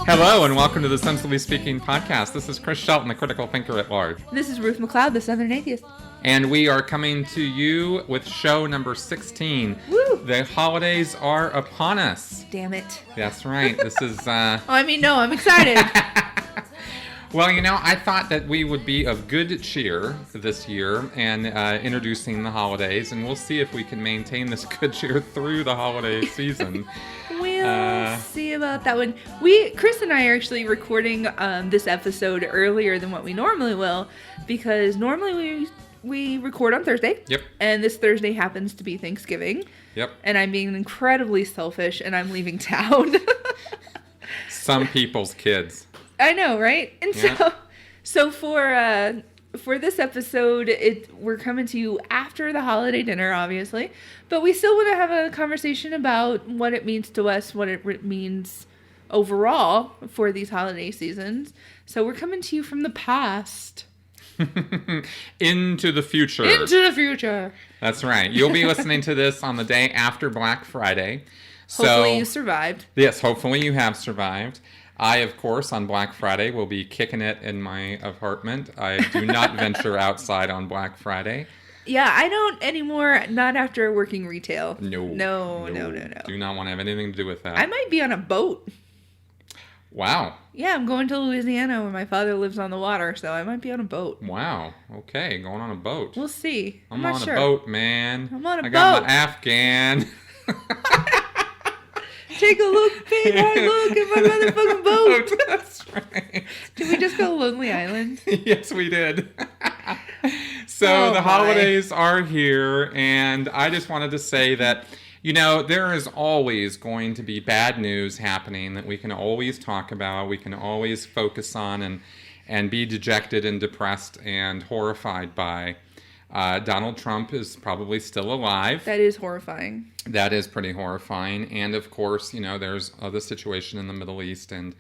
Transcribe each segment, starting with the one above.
Hello and welcome to the Sensibly Speaking podcast. This is Chris Shelton, the critical thinker at large. This is Ruth McLeod, the Southern Atheist. And we are coming to you with show number 16. Woo! The holidays are upon us. Damn it. That's right. This is... I'm excited. Well, I thought that we would be of good cheer this year and introducing the holidays, and we'll see if we can maintain this good cheer through the holiday season. We'll see about that one. Chris and I are actually recording this episode earlier than what we normally will, because normally we record on Thursday. Yep. And this Thursday happens to be Thanksgiving. Yep. And I'm being incredibly selfish, and I'm leaving town. Some people's kids. I know, right? And so for this episode, we're coming to you after the holiday dinner, obviously, but we still want to have a conversation about what it means to us, what it means overall for these holiday seasons. So we're coming to you from the past. Into the future. Into the future. That's right. You'll be listening to this on the day after Black Friday. Hopefully you survived. Yes, hopefully you have survived. I, of course, on Black Friday will be kicking it in my apartment. I do not venture outside on Black Friday. Yeah, I don't anymore, not after working retail. No. Do not want to have anything to do with that. I might be on a boat. Wow. Yeah, I'm going to Louisiana where my father lives on the water, so I might be on a boat. Wow. Okay, going on a boat. We'll see. I'm not on sure. A boat, man. I'm on a boat. I got my Afghan. Take a look, big hard look at my motherfucking boat. That's right. Did we just go Lonely Island? Yes, we did. So the holidays are here, and I just wanted to say that, there is always going to be bad news happening that we can always talk about, we can always focus on and be dejected and depressed and horrified by. Donald Trump is probably still alive. That is horrifying. That is pretty horrifying. And of course, there's the situation in the Middle East and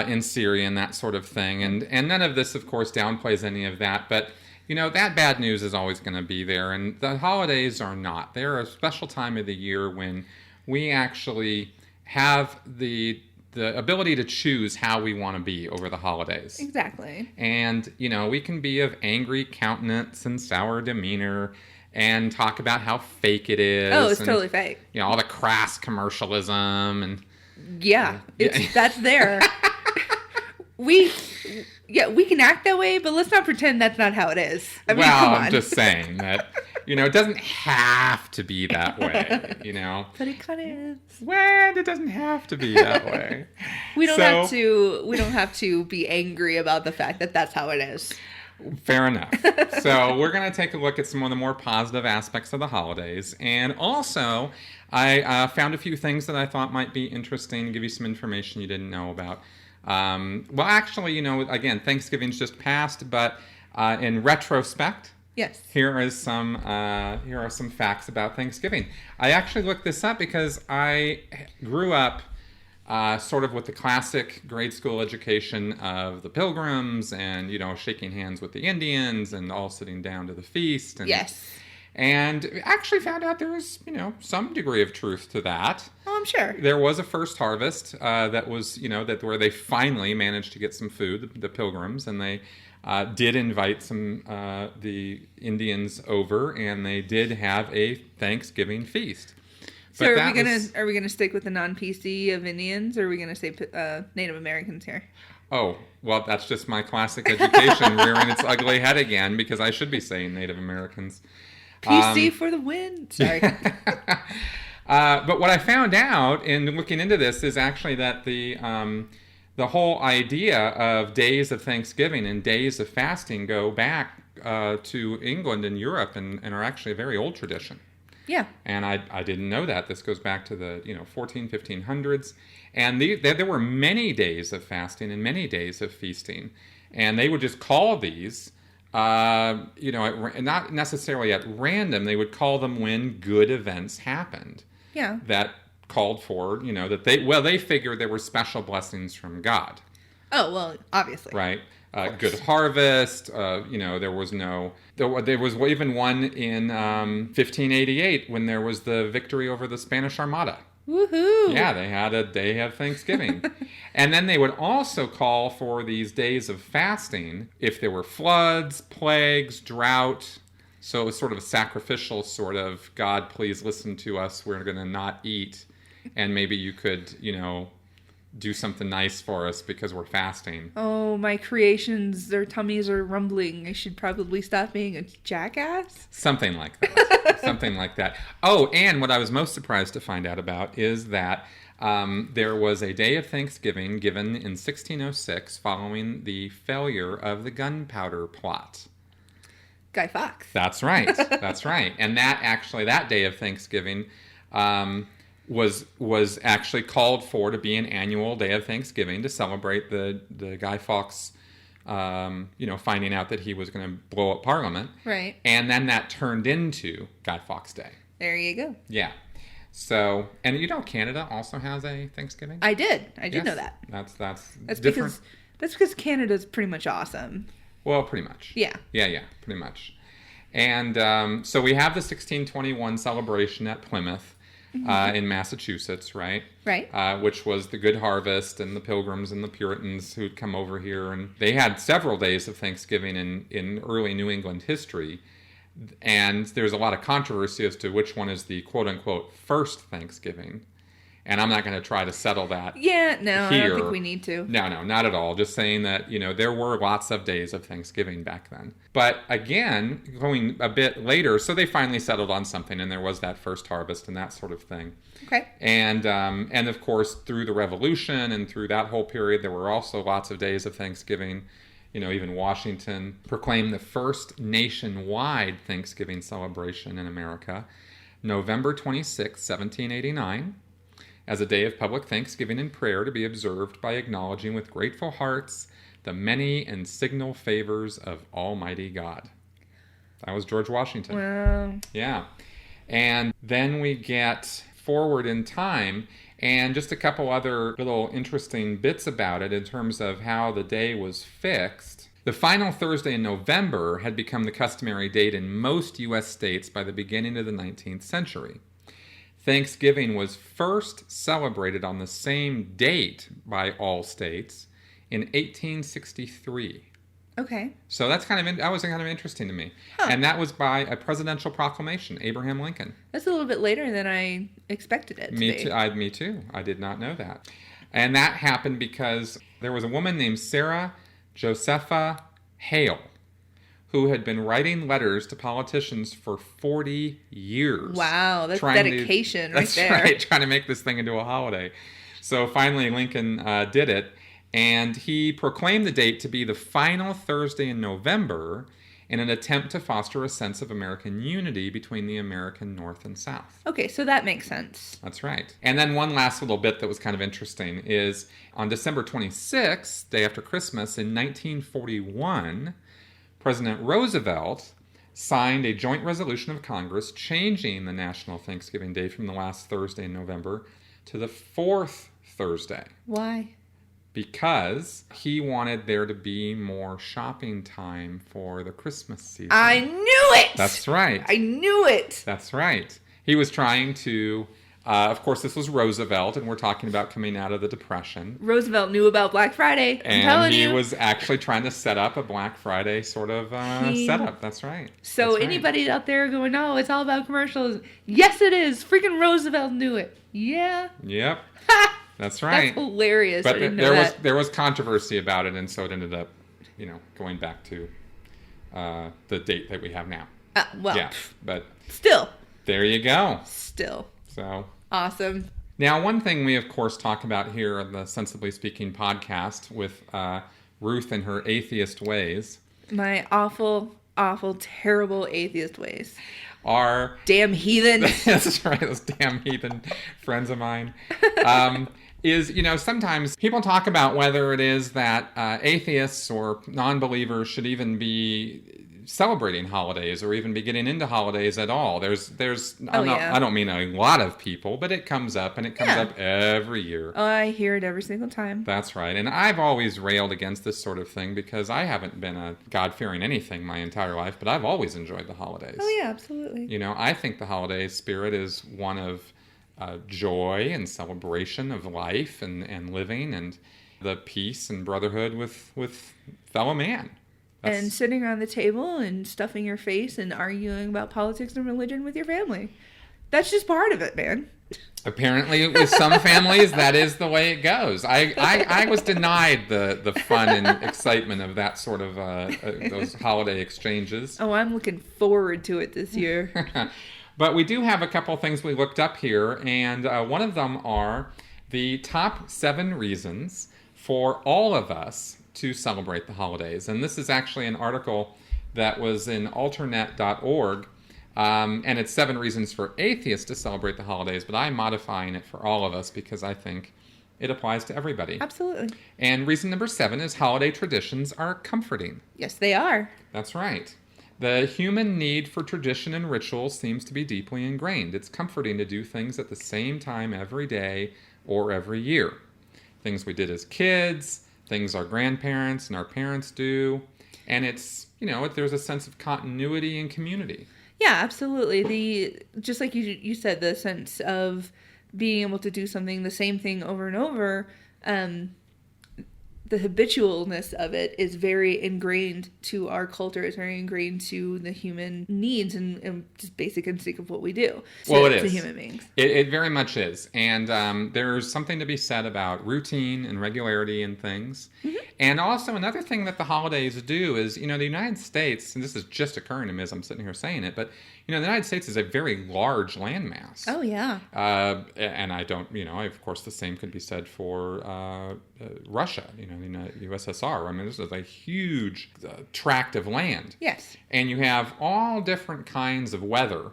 in Syria and that sort of thing. And none of this, of course, downplays any of that. But, that bad news is always going to be there. And the holidays are not. They're a special time of the year when we actually have the ability to choose how we want to be over the holidays. Exactly. And, we can be of angry countenance and sour demeanor and talk about how fake it is. Oh, it's totally fake. All the crass commercialism and... Yeah, that's there. We can act that way, but let's not pretend that's not how it is. I mean, come on. I'm just saying that... it doesn't have to be that way, But it kind of is. Well, it doesn't have to be that way. We don't have to be angry about the fact that that's how it is. Fair enough. So we're going to take a look at some of the more positive aspects of the holidays. And also, I found a few things that I thought might be interesting, give you some information you didn't know about. Well, actually, again, Thanksgiving's just passed, but in retrospect... Yes. Here are some facts about Thanksgiving. I actually looked this up because I grew up sort of with the classic grade school education of the Pilgrims and, shaking hands with the Indians and all sitting down to the feast. And, yes. And actually found out there was, some degree of truth to that. Oh, I'm sure. There was a first harvest that was, where they finally managed to get some food, the Pilgrims, and they... did invite the Indians over, and they did have a Thanksgiving feast. So are we gonna stick with the non-PC of Indians, or are we gonna say Native Americans here? Oh, well, that's just my classic education rearing its ugly head again, because I should be saying Native Americans. PC for the win. Sorry. But what I found out in looking into this is actually that the whole idea of days of Thanksgiving and days of fasting go back to England and Europe and are actually a very old tradition. Yeah. And I didn't know that. This goes back to the 1500s. And there were many days of fasting and many days of feasting. And they would just call these, not necessarily at random. They would call them when good events happened. Yeah. That called for, that they figured there were special blessings from God. Oh, well, obviously. Right. Good Harvest. There was even one in 1588 when there was the victory over the Spanish Armada. Woohoo! Yeah, they had a day of Thanksgiving. And then they would also call for these days of fasting if there were floods, plagues, drought. So it was sort of a sacrificial sort of, God, please listen to us. We're going to not eat. And maybe you could, do something nice for us because we're fasting. Oh, my creations, their tummies are rumbling. I should probably stop being a jackass? Something like that. Something like that. Oh, and what I was most surprised to find out about is that there was a day of Thanksgiving given in 1606 following the failure of the gunpowder plot. Guy Fawkes. That's right. That's right. And that day of Thanksgiving was actually called for to be an annual day of Thanksgiving to celebrate the Guy Fawkes, finding out that he was going to blow up Parliament. Right. And then that turned into Guy Fawkes Day. There you go. Yeah. So, and Canada also has a Thanksgiving? I did know that. That's different. Because Canada's pretty much awesome. Well, pretty much. Yeah. Yeah, pretty much. And so we have the 1621 celebration at Plymouth. In Massachusetts, right? Right. Which was the Good Harvest and the Pilgrims and the Puritans who'd come over here. And they had several days of Thanksgiving in early New England history. And there's a lot of controversy as to which one is the quote-unquote first Thanksgiving. And I'm not going to try to settle that Yeah, no, here. I don't think we need to. No, not at all. Just saying that, there were lots of days of Thanksgiving back then. But again, going a bit later, so they finally settled on something, and there was that first harvest and that sort of thing. Okay. And of course, through the Revolution and through that whole period, there were also lots of days of Thanksgiving. Even Washington proclaimed the first nationwide Thanksgiving celebration in America, November 26, 1789. As a day of public thanksgiving and prayer to be observed by acknowledging with grateful hearts the many and signal favors of Almighty God. That was George Washington. Wow. Yeah. And then we get forward in time, and just a couple other little interesting bits about it in terms of how the day was fixed. The final Thursday in November had become the customary date in most U.S. states by the beginning of the 19th century. Thanksgiving was first celebrated on the same date by all states in 1863. Okay. So that was kind of interesting to me. Huh. And that was by a presidential proclamation, Abraham Lincoln. That's a little bit later than I expected it to be. Me too. I did not know that. And that happened because there was a woman named Sarah Josepha Hale who had been writing letters to politicians for 40 years. Wow, that's dedication right there. That's right, trying to make this thing into a holiday. So finally Lincoln did it, and he proclaimed the date to be the final Thursday in November in an attempt to foster a sense of American unity between the American North and South. Okay, so that makes sense. That's right. And then one last little bit that was kind of interesting is on December 26th, day after Christmas, in 1941, President Roosevelt signed a joint resolution of Congress changing the National Thanksgiving Day from the last Thursday in November to the fourth Thursday. Why? Because he wanted there to be more shopping time for the Christmas season. I knew it! That's right. I knew it! That's right. He was trying to... of course, this was Roosevelt, and we're talking about coming out of the Depression. Roosevelt knew about Black Friday. I'm telling you. And he was actually trying to set up a Black Friday sort of setup. That's right. So That's anybody out there going, oh, it's all about commercials. Yes, it is. Freaking Roosevelt knew it. Yeah. Yep. That's right. That's hilarious. But I didn't know that. there was controversy about it, and so it ended up, going back to the date that we have now. Well. Yeah, but still. There you go. Still. So. Awesome. Now, one thing we, of course, talk about here on the Sensibly Speaking podcast with Ruth and her atheist ways. My awful, terrible atheist ways. Are... Damn heathen. That's right, those damn heathen friends of mine. Is, sometimes people talk about whether it is that atheists or non-believers should even be celebrating holidays or even be getting into holidays at all. I don't mean a lot of people, but it comes up, and it comes up every year. Oh, I hear it every single time. That's right. And I've always railed against this sort of thing because I haven't been a God-fearing anything my entire life, but I've always enjoyed the holidays. Oh, yeah, absolutely. You know, I think the holiday spirit is one of joy and celebration of life and living and the peace and brotherhood with fellow man. And sitting around the table and stuffing your face and arguing about politics and religion with your family. That's just part of it, man. Apparently, with some families, that is the way it goes. I was denied the fun and excitement of that sort of those holiday exchanges. Oh, I'm looking forward to it this year. But we do have a couple things we looked up here, and one of them are the top 7 reasons for all of us to celebrate the holidays. And this is actually an article that was in alternet.org, and it's 7 reasons for atheists to celebrate the holidays, but I'm modifying it for all of us because I think it applies to everybody. Absolutely. And reason number 7 is holiday traditions are comforting. Yes, they are. That's right. The human need for tradition and ritual seems to be deeply ingrained. It's comforting to do things at the same time every day or every year. Things we did as kids, things our grandparents and our parents do. And it's, there's a sense of continuity and community. Yeah, absolutely. Just like you said, the sense of being able to do something, the same thing over and over, the habitualness of it is very ingrained to our culture. It's very ingrained to the human needs and just basic instinct of what we do. Well, it is. To human beings. It very much is. And there's something to be said about routine and regularity in things. Mm-hmm. And also another thing that the holidays do is, the United States, and this is just occurring to me as I'm sitting here saying it, but, the United States is a very large landmass. Oh, yeah. And I don't, of course, the same could be said for Russia, the USSR. I mean, this is a huge tract of land. Yes. And you have all different kinds of weather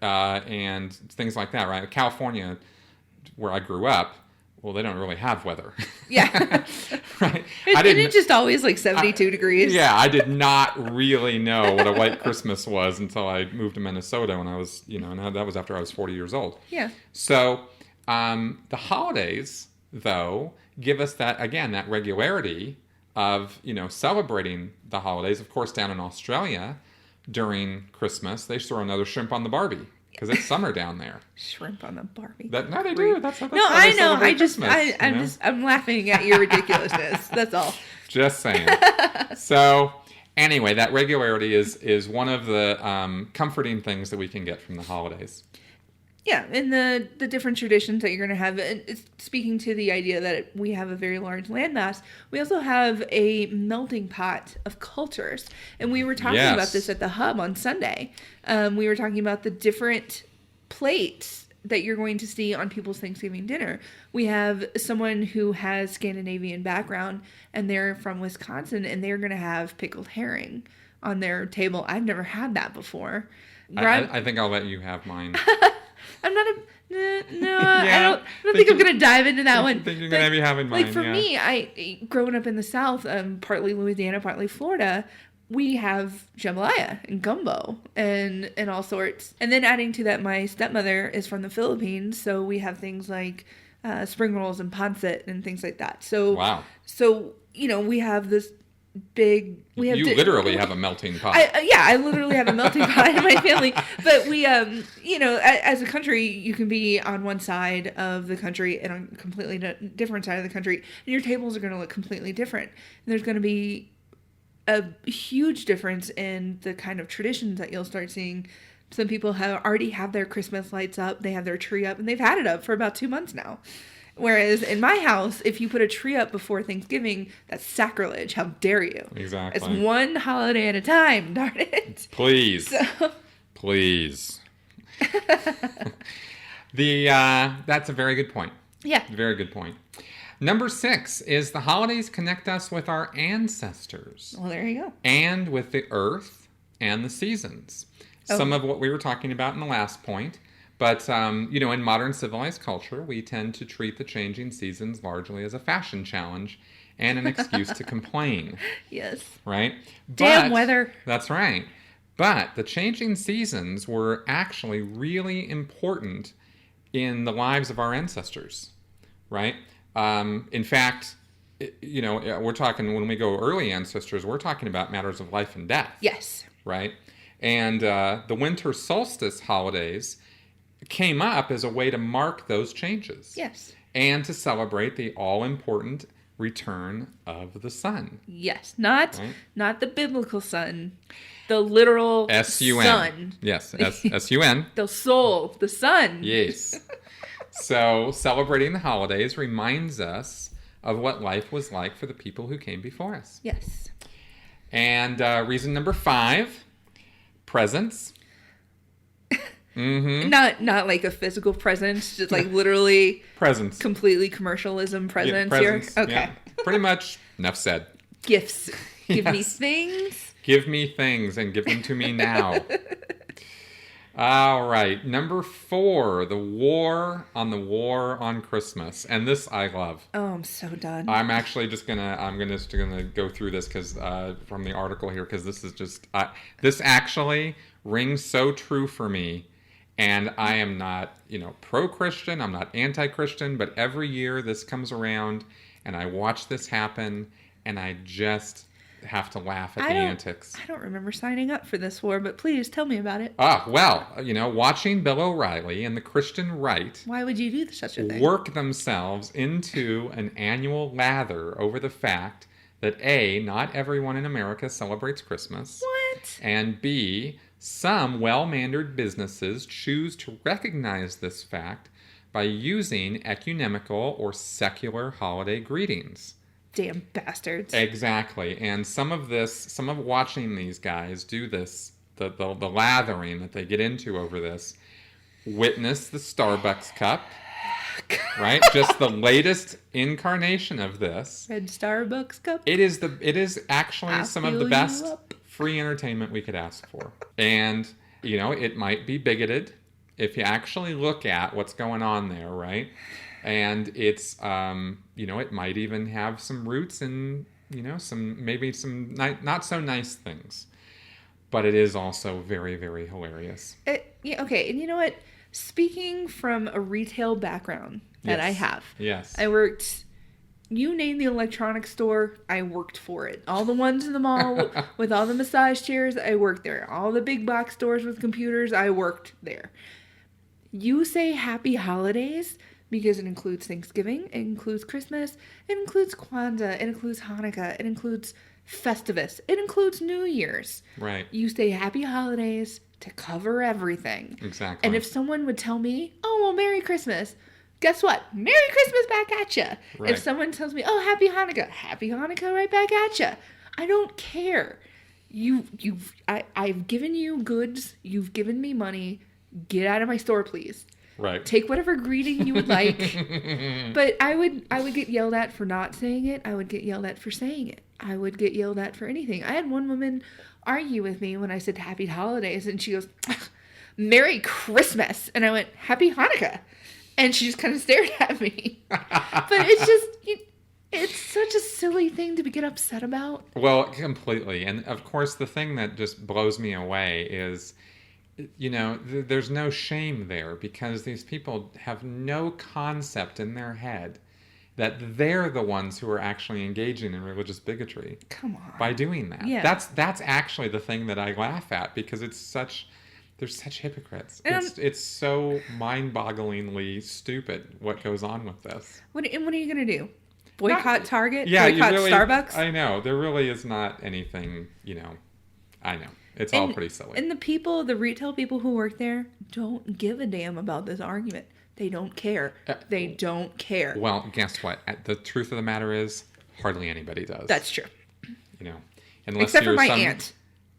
and things like that, right? California, where I grew up, well, they don't really have weather. Yeah. Right. Isn't it just always like 72 degrees? Yeah, I did not really know what a white Christmas was until I moved to Minnesota when I was, and that was after I was 40 years old. Yeah. So the holidays, though, give us that regularity of, celebrating the holidays. Of course, down in Australia during Christmas, they throw another shrimp on the Barbie. Because it's summer down there. Shrimp on the Barbie. No, they do. That's no, I know. I'm laughing at your ridiculousness. That's all. Just saying. So, anyway, that regularity is one of the comforting things that we can get from the holidays. Yeah, and the different traditions that you're going to have. And it's speaking to the idea that we have a very large landmass, we also have a melting pot of cultures. And we were talking about this at the Hub on Sunday. We were talking about the different plates that you're going to see on people's Thanksgiving dinner. We have someone who has Scandinavian background, and they're from Wisconsin, and they're going to have pickled herring on their table. I've never had that before. I think I'll let you have mine. I'm not I don't think I'm going to dive into that one. I think you're going to be having mine, Like for me, I growing up in the South, partly Louisiana, partly Florida, we have jambalaya and gumbo and all sorts. And then adding to that, my stepmother is from the Philippines, so we have things like spring rolls and pancit and things like that. So, wow. So, we have this big... You literally have a melting pot. I literally have a melting pot in my family. But we, as a country, you can be on one side of the country and on a completely different side of the country, and your tables are going to look completely different. And there's going to be a huge difference in the kind of traditions that you'll start seeing. Some people already have their Christmas lights up, they have their tree up, and they've had it up for about 2 months now. Whereas in my house, if you put a tree up before Thanksgiving, that's sacrilege. How dare you? Exactly. It's one holiday at a time, darn it. Please. Please. That's a very good point. Yeah. Very good point. Number 6 is the holidays connect us with our ancestors. Well, there you go. And with the earth and the seasons. Some of what we were talking about in the last point. But, in modern civilized culture, we tend to treat the changing seasons largely as a fashion challenge and an excuse to complain. Yes. Right? Damn weather. That's right. But the changing seasons were actually really important in the lives of our ancestors, right? In fact, we're talking, when we go early ancestors, we're talking about matters of life and death. Yes. Right? And the winter solstice holidays came up as a way to mark those changes. Yes. And to celebrate the all-important return of the sun. Yes. Not the biblical sun. The literal S-U-N. sun. Yes, S-U-N. The soul, the sun. Yes. So celebrating the holidays reminds us of what life was like for the people who came before us. Yes. And reason number 5, presents. Mm-hmm. Not like a physical present, just like literally presents. Completely commercialism presents, presents here. Okay. Yeah. Pretty much, enough said. Gifts. Give me Yes. things. Give me things and give them to me now. All right. Number 4, the war on Christmas. And this I love. Oh, I'm so done. I'm actually just gonna go through this because from the article here, because this is just this actually rings so true for me. And I am not, pro-Christian. I'm not anti-Christian. But every year this comes around, and I watch this happen, and I just have to laugh at the antics. I don't remember signing up for this war, but please tell me about it. Well, watching Bill O'Reilly and the Christian right Why would you do such a thing? work themselves into an annual lather over the fact that A, not everyone in America celebrates Christmas. What? And B, some well-mannered businesses choose to recognize this fact by using ecumenical or secular holiday greetings. Damn bastards. Exactly. And some of watching these guys do this, the lathering that they get into over this, witness the Starbucks cup, right? Just the latest incarnation of this. Red Starbucks cup? It is actually some of the best up. free entertainment we could ask for. And, it might be bigoted if you actually look at what's going on there, right? And it's, it might even have some roots in, some not so nice things. But it is also very, very hilarious. Okay, and you know what? Speaking from a retail background that I have. Yes. I worked, you name the electronics store, I worked for it. All the ones in the mall with all the massage chairs, I worked there. All the big box stores with computers, I worked there. You say happy holidays because it includes Thanksgiving, it includes Christmas, it includes Kwanzaa, it includes Hanukkah, it includes Festivus, it includes New Year's. Right. You say happy holidays to cover everything. Exactly. And if someone would tell me, oh, well, Merry Christmas, guess what? Merry Christmas back at you. Right. If someone tells me, oh, Happy Hanukkah right back at you. I don't care. I've given you goods. You've given me money. Get out of my store, please. Right. Take whatever greeting you would like. But I would get yelled at for not saying it. I would get yelled at for saying it. I would get yelled at for anything. I had one woman argue with me when I said Happy Holidays, and she goes, Merry Christmas. And I went, Happy Hanukkah. And she just kind of stared at me. But it's just, it's such a silly thing to get upset about. Well, completely. And of course, the thing that just blows me away is, there's no shame there because these people have no concept in their head that they're the ones who are actually engaging in religious bigotry. Come on. By doing that. Yeah. That's actually the thing that I laugh at because they're such hypocrites. It's so mind-bogglingly stupid what goes on with this. What are you going to do? Boycott Target? Yeah, boycott Starbucks? I know. There really is not anything, I know. It's all pretty silly. And the retail people who work there don't give a damn about this argument. They don't care. They don't care. Well, guess what? The truth of the matter is, hardly anybody does. That's true. Unless Except you're for my aunt.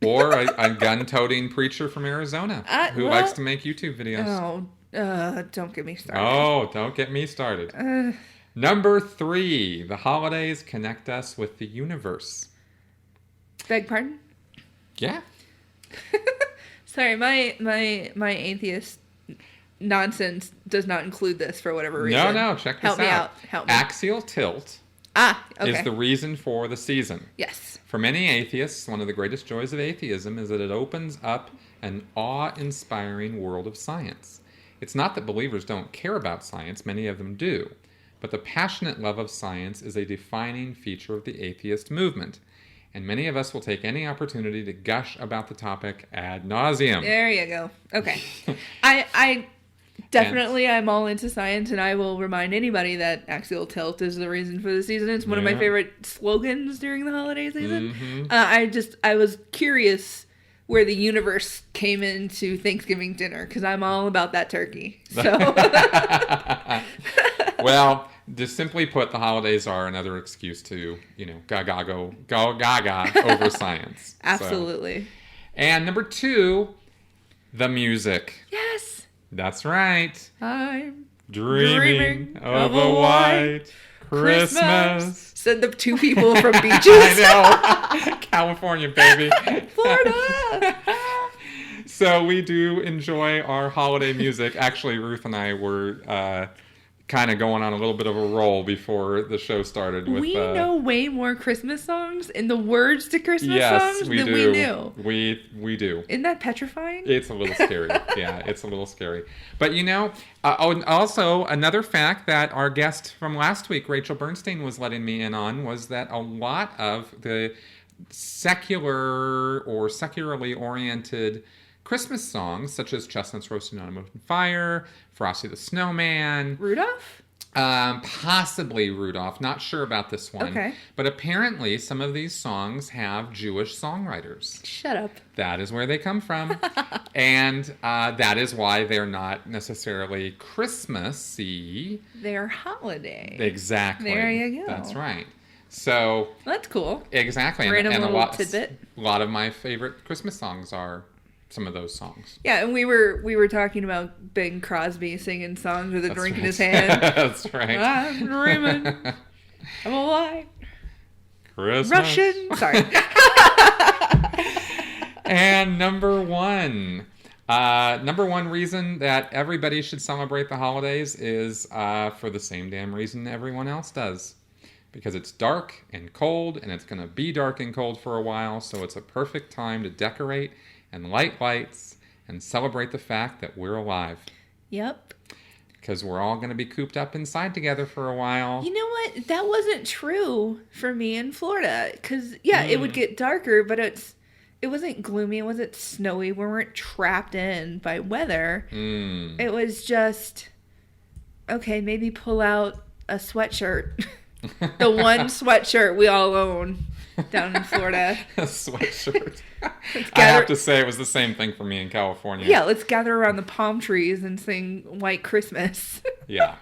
Or a gun-toting preacher from Arizona who likes to make YouTube videos. Don't get me started. Oh, don't get me started. Number 3, the holidays connect us with the universe. Beg pardon? Yeah. Sorry, my atheist nonsense does not include this for whatever reason. No, check this out. Help me out. Axial tilt Okay. is the reason for the season. Yes. For many atheists, one of the greatest joys of atheism is that it opens up an awe-inspiring world of science. It's not that believers don't care about science, many of them do, but the passionate love of science is a defining feature of the atheist movement, and many of us will take any opportunity to gush about the topic ad nauseum. There you go. Okay. I definitely, I'm all into science, and I will remind anybody that axial tilt is the reason for the season. It's one of my favorite slogans during the holiday season. I was curious where the universe came into Thanksgiving dinner, because I'm all about that turkey. So, well, just simply put, the holidays are another excuse to, go gaga over science. Absolutely. So. And number 2, the music. Yes. That's right. I'm dreaming of a white Christmas. Said the 2 people from Beaches. I know. California, baby. Florida. So we do enjoy our holiday music. Actually, Ruth and I were kind of going on a little bit of a roll before the show started. We know way more Christmas songs and the words to Christmas songs than we knew. We do. Isn't that petrifying? It's a little scary. Yeah, it's a little scary. But also another fact that our guest from last week, Rachel Bernstein, was letting me in on was that a lot of the secular or secularly oriented Christmas songs, such as Chestnuts Roasting on an Open Fire, Frosty the Snowman. Rudolph? Possibly Rudolph. Not sure about this one. Okay. But apparently some of these songs have Jewish songwriters. Shut up. That is where they come from. And that is why they're not necessarily Christmassy. They're holiday. Exactly. There you go. That's right. So... That's cool. Exactly. Random and little tidbit. A lot of my favorite Christmas songs are some of those songs. Yeah, and we were talking about Bing Crosby singing songs with a drink in his hand. That's right. I'm dreaming of a white Christmas. Russian. Sorry. And number one reason that everybody should celebrate the holidays is for the same damn reason everyone else does. Because it's dark and cold, and it's going to be dark and cold for a while, so it's a perfect time to decorate and light lights and celebrate the fact that we're alive. Yep. Because we're all going to be cooped up inside together for a while. You know what? That wasn't true for me in Florida. Because, it would get darker, but it wasn't gloomy. It wasn't snowy. We weren't trapped in by weather. It was just, okay, maybe pull out a sweatshirt. The one sweatshirt we all own down in Florida. A sweatshirt. I have to say it was the same thing for me in California. Yeah, let's gather around the palm trees and sing White Christmas. Yeah.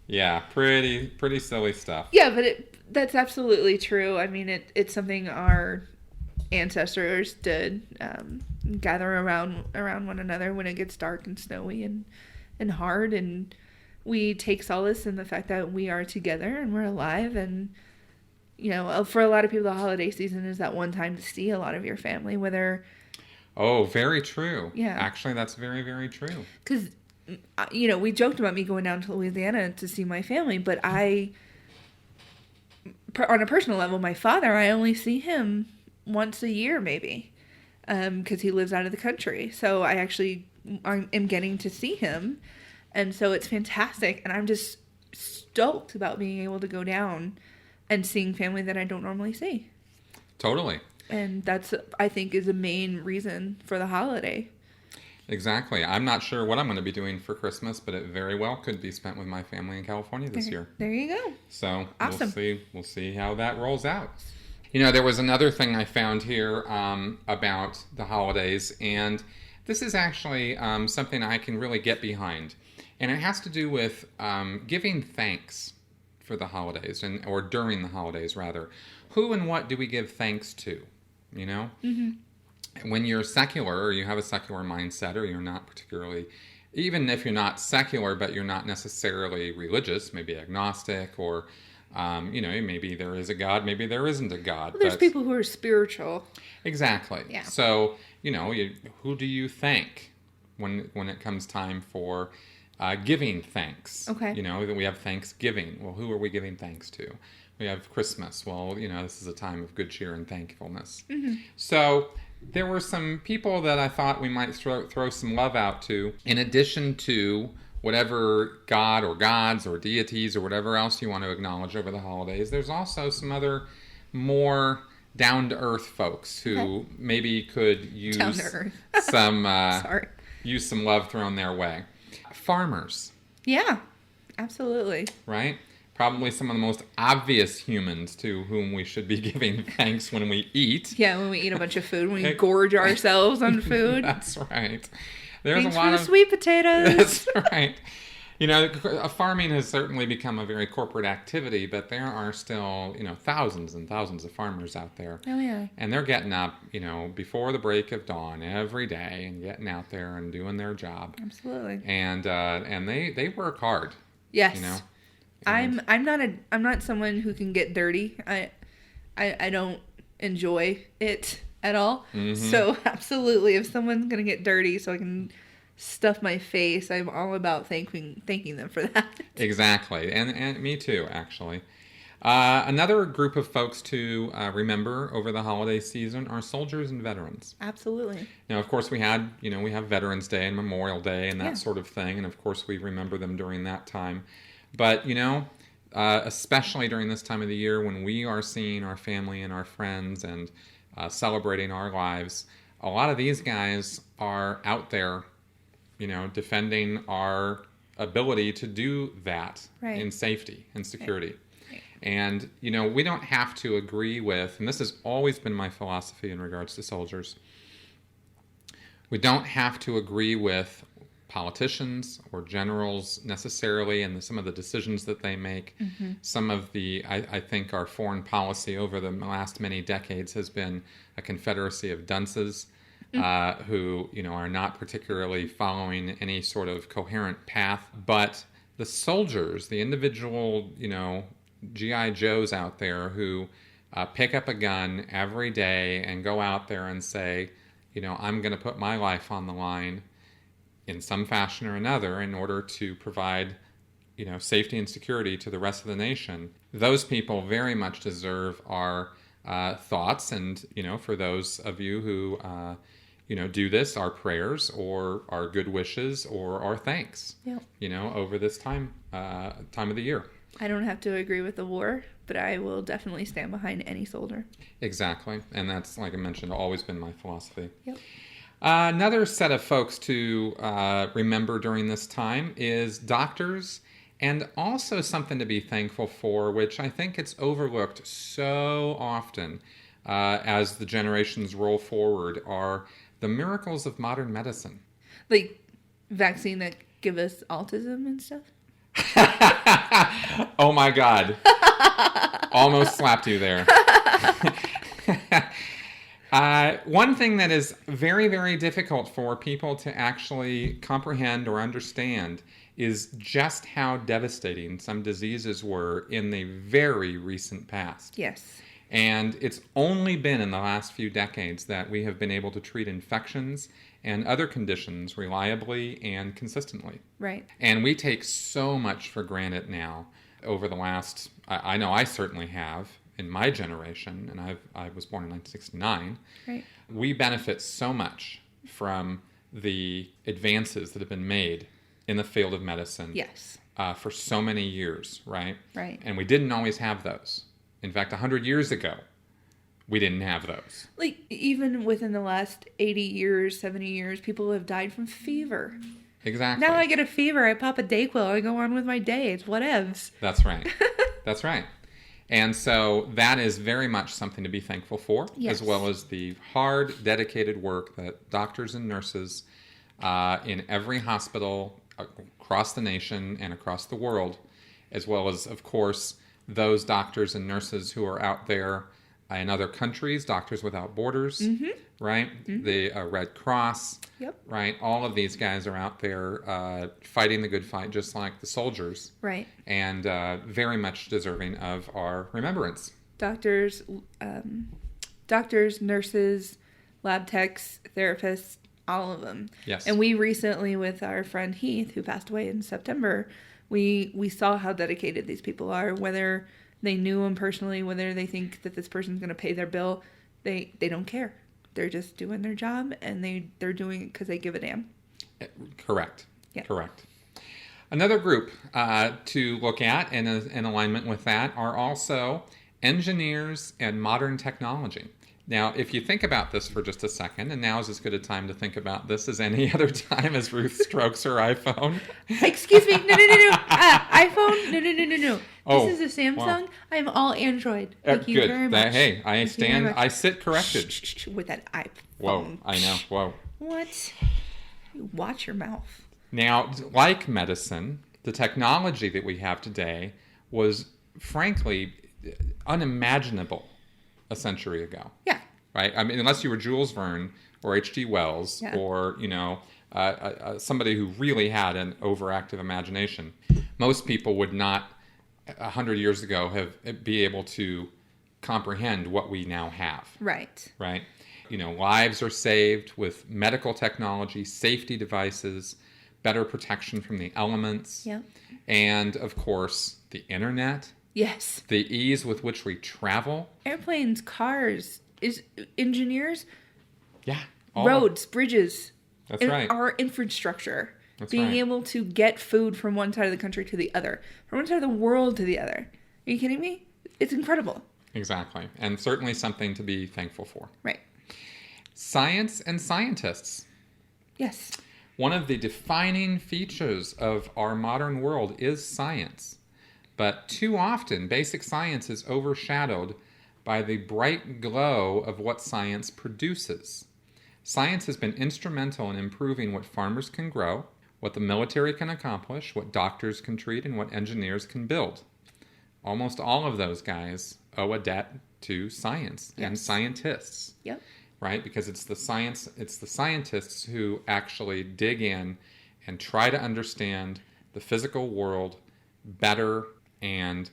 Yeah, pretty silly stuff. Yeah, but that's absolutely true. I mean, it's something our ancestors did, gather around one another when it gets dark and snowy and hard, and we take solace in the fact that we are together and we're alive. And for a lot of people, the holiday season is that one time to see a lot of your family, whether... Oh, very true. Yeah. Actually, that's very, very true. Because, we joked about me going down to Louisiana to see my family, but on a personal level, my father, I only see him once a year, maybe, because he lives out of the country. So I actually am getting to see him. And so it's fantastic. And I'm just stoked about being able to go down and seeing family that I don't normally see. Totally. And that's, I think, is a main reason for the holiday. Exactly. I'm not sure what I'm going to be doing for Christmas, but it very well could be spent with my family in California this year. There you go. So awesome. We'll see how that rolls out. There was another thing I found here about the holidays, and this is actually something I can really get behind. And it has to do with giving thanks for the holidays, or during the holidays, rather. Who and what do we give thanks to, Mm-hmm. When you're secular, or you have a secular mindset, or you're not particularly, even if you're not secular, but you're not necessarily religious, maybe agnostic, or, maybe there is a God, maybe there isn't a God. Well, there's people who are spiritual. Exactly. Yeah. So, who do you thank when it comes time for... giving thanks. Okay. That we have Thanksgiving. Well, who are we giving thanks to? We have Christmas. Well, this is a time of good cheer and thankfulness. So there were some people that I thought we might throw some love out to, in addition to whatever god or gods or deities or whatever else you want to acknowledge over the holidays. There's also some other more down-to-earth folks who maybe could use some use some love thrown their way. Farmers. Yeah, absolutely. Right? Probably some of the most obvious humans to whom we should be giving thanks when we eat. Yeah, when we eat a bunch of food, when we gorge ourselves on food. That's right. Thanks for the sweet potatoes. That's right. Farming has certainly become a very corporate activity, but there are still, thousands and thousands of farmers out there. Oh, yeah. And they're getting up, before the break of dawn every day and getting out there and doing their job. Absolutely. And they work hard. Yes. I'm not someone who can get dirty. I don't enjoy it at all. So absolutely, if someone's gonna get dirty so I can stuff my face, I'm all about thanking them for that. Exactly, and me too, actually. Another group of folks to remember over the holiday season are soldiers and veterans. Absolutely. Now, of course, we have Veterans Day and Memorial Day and that sort of thing, and of course we remember them during that time. But especially during this time of the year when we are seeing our family and our friends and celebrating our lives, a lot of these guys are out there, defending our ability to do that in safety and security. Right. And, we don't have to agree with, and this has always been my philosophy in regards to soldiers, we don't have to agree with politicians or generals necessarily and some of the decisions that they make. Some of I think our foreign policy over the last many decades has been a confederacy of dunces who are not particularly following any sort of coherent path. But the soldiers, the individual G.I. Joes out there who pick up a gun every day and go out there and say, I'm going to put my life on the line in some fashion or another in order to provide, safety and security to the rest of the nation. Those people very much deserve our thoughts, and, for those of you who, do this, our prayers or our good wishes or our thanks, over this time of the year. I don't have to agree with the war, but I will definitely stand behind any soldier. Exactly, and that's, like I mentioned, always been my philosophy. Yep. Another set of folks to remember during this time is doctors, and also something to be thankful for, which I think it's overlooked so often as the generations roll forward, are the miracles of modern medicine. Like vaccine that give us autism and stuff? Oh my God. Almost slapped you there. One thing that is very, very difficult for people to actually comprehend or understand is just how devastating some diseases were in the very recent past. Yes. And it's only been in the last few decades that we have been able to treat infections and other conditions reliably and consistently. Right. And we take so much for granted now over the last, I know I certainly have, in my generation, and I was born in 1969, right. We benefit so much from the advances that have been made in the field of medicine. Yes. For so many years, right? Right. And we didn't always have those. In fact, 100 years ago, we didn't have those. Like, even within the last 80 years, 70 years, people have died from fever. Exactly. Now I get a fever, I pop a Dayquil, I go on with my day. It's whatevs. That's right. That's right. And so that is very much something to be thankful for, yes. as well as the hard, dedicated work that doctors and nurses in every hospital across the nation and across the world, as well as, of course, those doctors and nurses who are out there in other countries, Doctors Without Borders, mm-hmm. right? Mm-hmm. The Red Cross, yep. right? All of these guys are out there fighting the good fight, just like the soldiers, right? And very much deserving of our remembrance. Doctors, nurses, lab techs, therapists, all of them. Yes. And we recently, with our friend Heath, who passed away in September, we saw how dedicated these people are, whether They knew him personally. Whether they think that this person's going to pay their bill, they don't care. They're just doing their job, and they're doing it because they give a damn. Correct. Yeah. Correct. Another group to look at in alignment with that are also engineers and modern technology. Now, if you think about this for just a second, and now is as good a time to think about this as any other time as Ruth strokes her iPhone. Excuse me. No. iPhone? No. Oh, this is a Samsung. wow. I'm all Android. Thank you good. very much. Hey, I Thank you very much. I sit corrected. Shh, with that iPhone. Whoa, I know. Whoa. What? You watch your mouth. Now, like medicine, the technology that we have today was, frankly, unimaginable a century ago. Yeah. Right? I mean, unless you were Jules Verne or H.G. Wells or, somebody who really had an overactive imagination, most people would not, 100 years ago, be able to comprehend what we now have. Right. Right? Lives are saved with medical technology, safety devices, better protection from the elements, and, of course, the internet. Yes. The ease with which we travel. Airplanes, cars, engineers. Yeah. Roads, bridges. That's right. Our infrastructure. That's being right. able to get food from one side of the country to the other. From one side of the world to the other. Are you kidding me? It's incredible. Exactly. And certainly something to be thankful for. Right. Science and scientists. Yes. One of the defining features of our modern world is science. But too often, basic science is overshadowed by the bright glow of what science produces. Science has been instrumental in improving what farmers can grow, what the military can accomplish, what doctors can treat, and what engineers can build. Almost all of those guys owe a debt to science and scientists. Yep. Right? Because it's the scientists who actually dig in and try to understand the physical world better and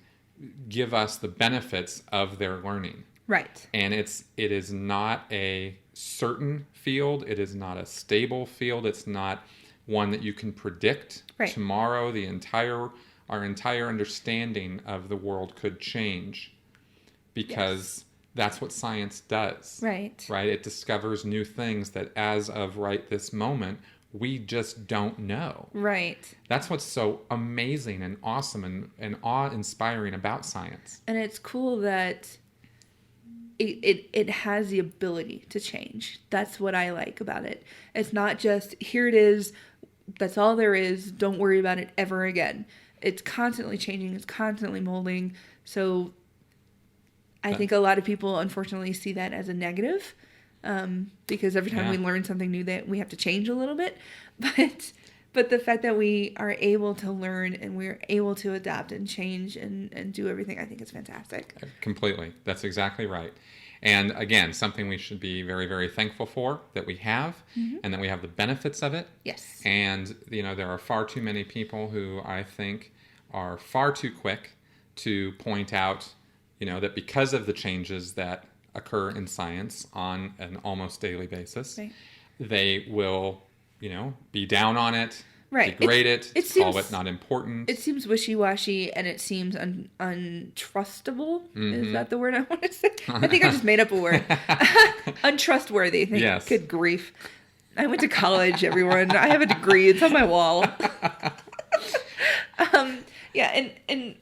give us the benefits of their learning. Right. And it is not a certain field. It is not a stable field. It's not one that you can predict. Right. Tomorrow, our entire understanding of the world could change because that's what science does. Right. Right? It discovers new things that as of right this moment, we just don't know. Right. That's what's so amazing and awesome and awe-inspiring about science. And it's cool that it has the ability to change. That's what I like about it. It's not just, here it is, that's all there is, don't worry about it ever again. It's constantly changing, it's constantly molding. So I think a lot of people, unfortunately, see that as a negative. Because every time we learn something new, that we have to change a little bit. But the fact that we are able to learn and we're able to adapt and change and do everything, I think it's fantastic. Completely. That's exactly right. And again, something we should be very, very thankful for that we have and that we have the benefits of it. Yes. And, there are far too many people who I think are far too quick to point out, that because of the changes that occur in science on an almost daily basis, they will, be down on it, degrade it call it not important. It seems wishy-washy and it seems untrustable. Is that the word I want to say? I think I just made up a word. Untrustworthy. Yes. Good grief. I went to college, everyone. I have a degree. It's on my wall. And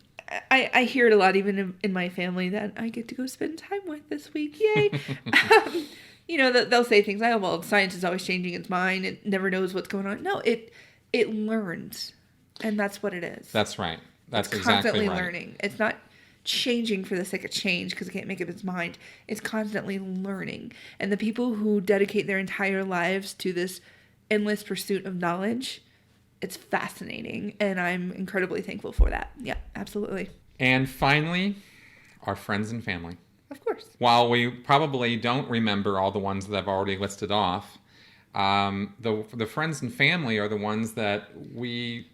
I hear it a lot, even in my family, that I get to go spend time with this week. Yay! They'll say things like, "Oh, well, science is always changing its mind. It never knows what's going on." No, it learns, and that's what it is. That's right. That's it's exactly constantly right. learning. It's not changing for the sake of change because it can't make up its mind. It's constantly learning, and the people who dedicate their entire lives to this endless pursuit of knowledge, it's fascinating, and I'm incredibly thankful for that. Yeah, absolutely. And finally, our friends and family. Of course. While we probably don't remember all the ones that I've already listed off, the friends and family are the ones that we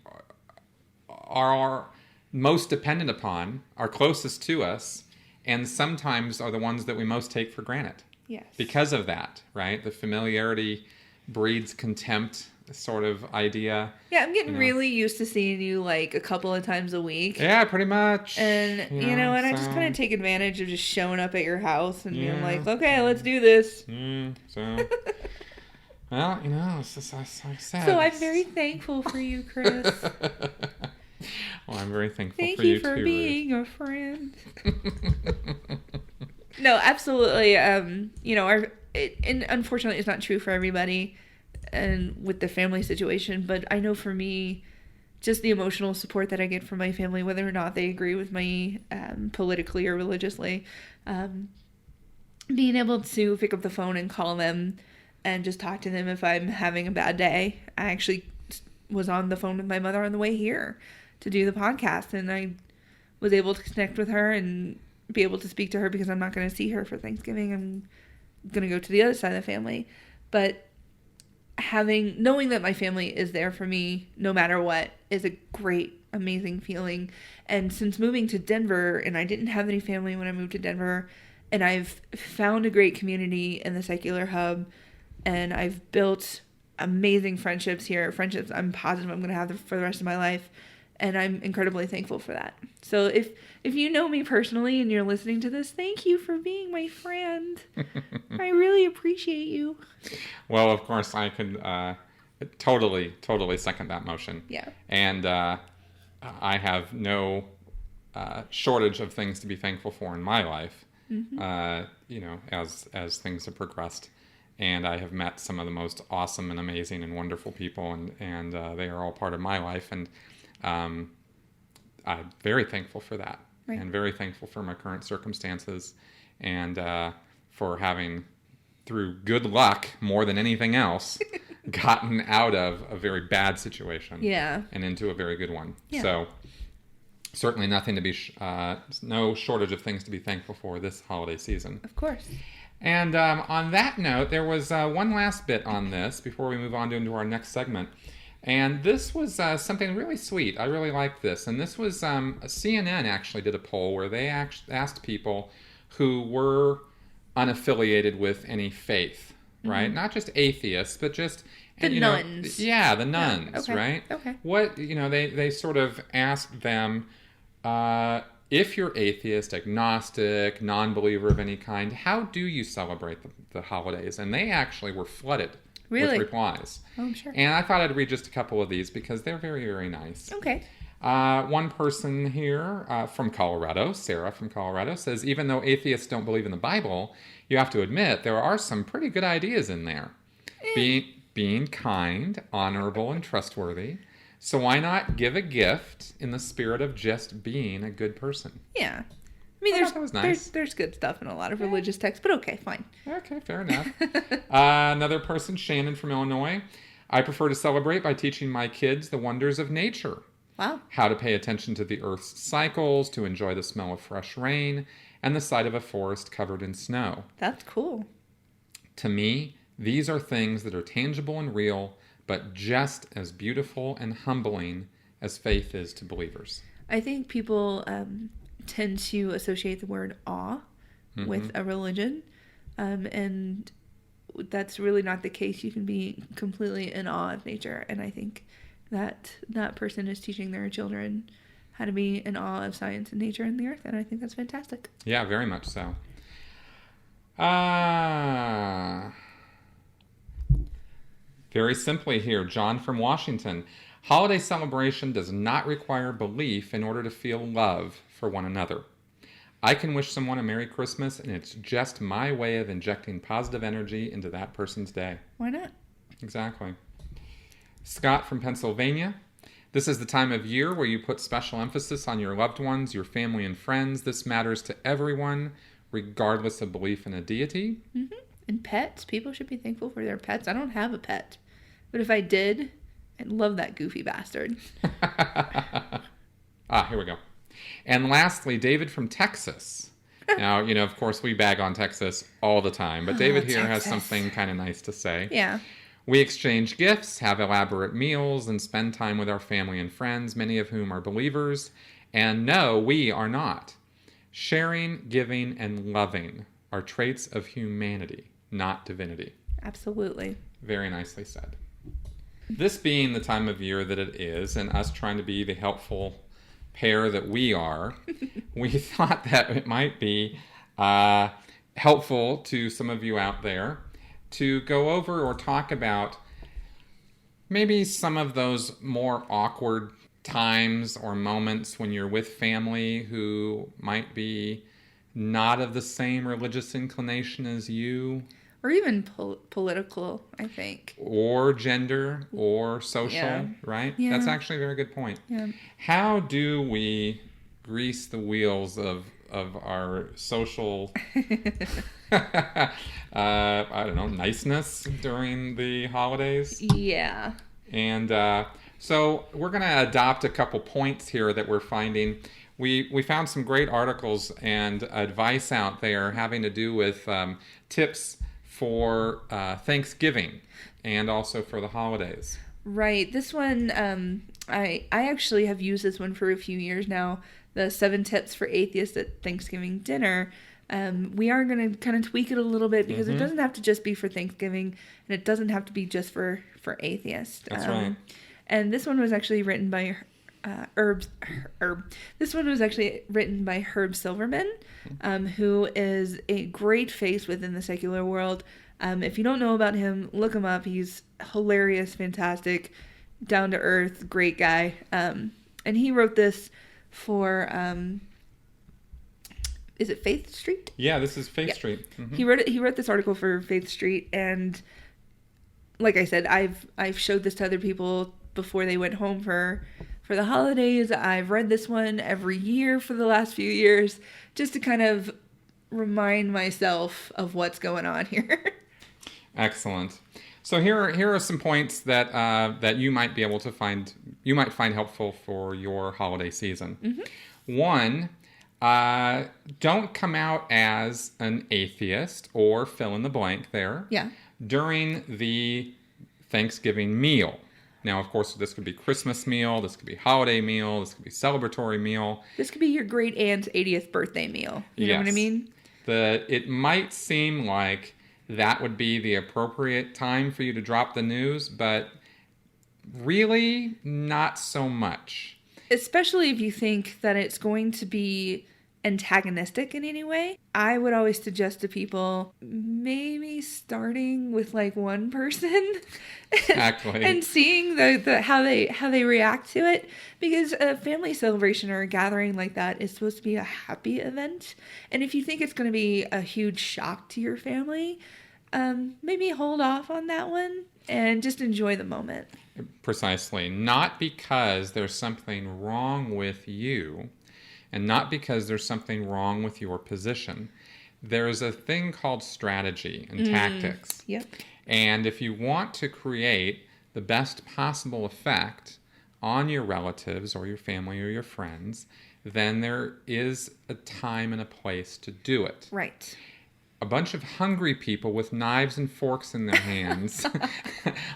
are most dependent upon, are closest to us, and sometimes are the ones that we most take for granted. Yes. Because of that, right? The familiarity breeds contempt sort of idea. Yeah, I'm getting really used to seeing you like a couple of times a week. Yeah, pretty much. And, and I just kind of take advantage of just showing up at your house and being like, okay, let's do this. Well, it's just like I said. So I'm very thankful for you, Chris. Well, I'm very thankful Thank for you you for too, being a friend. No, absolutely. And unfortunately, it's not true for everybody, and with the family situation. But I know for me, just the emotional support that I get from my family, whether or not they agree with me politically or religiously, being able to pick up the phone and call them and just talk to them if I'm having a bad day. I actually was on the phone with my mother on the way here to do the podcast, and I was able to connect with her and be able to speak to her because I'm not going to see her for Thanksgiving. I'm going to go to the other side of the family. But knowing that my family is there for me no matter what is a great, amazing feeling. And since moving to Denver, and I didn't have any family when I moved to Denver, and I've found a great community in the Secular Hub, and I've built amazing friendships here, friendships I'm positive I'm going to have for the rest of my life. And I'm incredibly thankful for that. So if you know me personally and you're listening to this, thank you for being my friend. I really appreciate you. Well, of course, I could totally second that motion. Yeah. And I have no shortage of things to be thankful for in my life, as things have progressed. And I have met some of the most awesome and amazing and wonderful people, and they are all part of my life. And I'm very thankful for that, and very thankful for my current circumstances, and for having, through good luck more than anything else, gotten out of a very bad situation and into a very good one. Yeah. So certainly nothing to be, no shortage of things to be thankful for this holiday season. Of course. And on that note, there was one last bit on this before we move on into our next segment. And this was something really sweet. I really liked this. And this was CNN actually did a poll where they asked people who were unaffiliated with any faith, right? Not just atheists, but just the nuns. Yeah, the nuns, yeah. Okay. Right? Okay. What they sort of asked them, if you're atheist, agnostic, non-believer of any kind, how do you celebrate the holidays? And they actually were flooded. With replies. Oh, I'm sure. And I thought I'd read just a couple of these because they're very, very nice. Okay. One person here from Colorado, Sarah from Colorado, says, even though atheists don't believe in the Bible, you have to admit there are some pretty good ideas in there. Being kind, honorable, and trustworthy. So why not give a gift in the spirit of just being a good person? Yeah. I mean, that was nice. there's good stuff in a lot of religious texts, but okay, fine. Okay, fair enough. Another person, Shannon from Illinois. I prefer to celebrate by teaching my kids the wonders of nature. Wow. How to pay attention to the earth's cycles, to enjoy the smell of fresh rain, and the sight of a forest covered in snow. That's cool. To me, these are things that are tangible and real, but just as beautiful and humbling as faith is to believers. I think people tend to associate the word awe with a religion, and that's really not the case. You can be completely in awe of nature, and I think that person is teaching their children how to be in awe of science and nature and the earth, and I think that's fantastic. Yeah, very much so. Very simply here, John from Washington. Holiday celebration does not require belief in order to feel love for one another. I can wish someone a Merry Christmas, and it's just my way of injecting positive energy into that person's day. Why not? Exactly. Scott from Pennsylvania. This is the time of year where you put special emphasis on your loved ones, your family and friends. This matters to everyone, regardless of belief in a deity. Mm-hmm. And pets. People should be thankful for their pets. I don't have a pet. But if I did, I'd love that goofy bastard. Here we go. And lastly, David from Texas. Now, of course, we bag on Texas all the time, but David here has something kind of nice to say. Yeah. We exchange gifts, have elaborate meals, and spend time with our family and friends, many of whom are believers. And no, we are not. Sharing, giving, and loving are traits of humanity, not divinity. Absolutely. Very nicely said. This being the time of year that it is, and us trying to be the helpful pair that we are, we thought that it might be helpful to some of you out there to go over or talk about maybe some of those more awkward times or moments when you're with family who might be not of the same religious inclination as you. Or even political, I think. Or gender, or social, right? Yeah. That's actually a very good point. Yeah. How do we grease the wheels of our social, I don't know, niceness during the holidays? Yeah. And so we're going to adopt a couple points here that we're finding. We found some great articles and advice out there having to do with tips for Thanksgiving and also for the holidays. Right. This one, I actually have used this one for a few years now. The 7 tips for atheists at Thanksgiving dinner. We are going to kind of tweak it a little bit because it doesn't have to just be for Thanksgiving, and it doesn't have to be just for atheists. That's right. And this one was actually written by This one was actually written by Herb Silverman, who is a great face within the secular world. If you don't know about him, look him up. He's hilarious, fantastic, down to earth, great guy. And he wrote this for is it Faith Street? Yeah, this is Faith Street. He wrote this article for Faith Street, and like I said, I've showed this to other people before they went home for the holidays. I've read this one every year for the last few years just to kind of remind myself of what's going on here. Excellent. So here are some points that you might be able to find helpful for your holiday season. One, don't come out as an atheist or fill in the blank there. Yeah. During the Thanksgiving meal. Now, of course, this could be Christmas meal, this could be holiday meal, this could be celebratory meal. This could be your great aunt's 80th birthday meal. You know what I mean? It might seem like that would be the appropriate time for you to drop the news, but really not so much. Especially if you think that it's going to be antagonistic in any way. I would always suggest to people maybe starting with like one person Exactly. and seeing the how they react to it, because a family celebration or a gathering like that is supposed to be a happy event, and if you think it's going to be a huge shock to your family, maybe hold off on that one and just enjoy the moment. Precisely. Not because there's something wrong with you, and not because there's something wrong with your position. There's a thing called strategy and tactics. Yep. And if you want to create the best possible effect on your relatives or your family or your friends, then there is a time and a place to do it. Right. A bunch of hungry people with knives and forks in their hands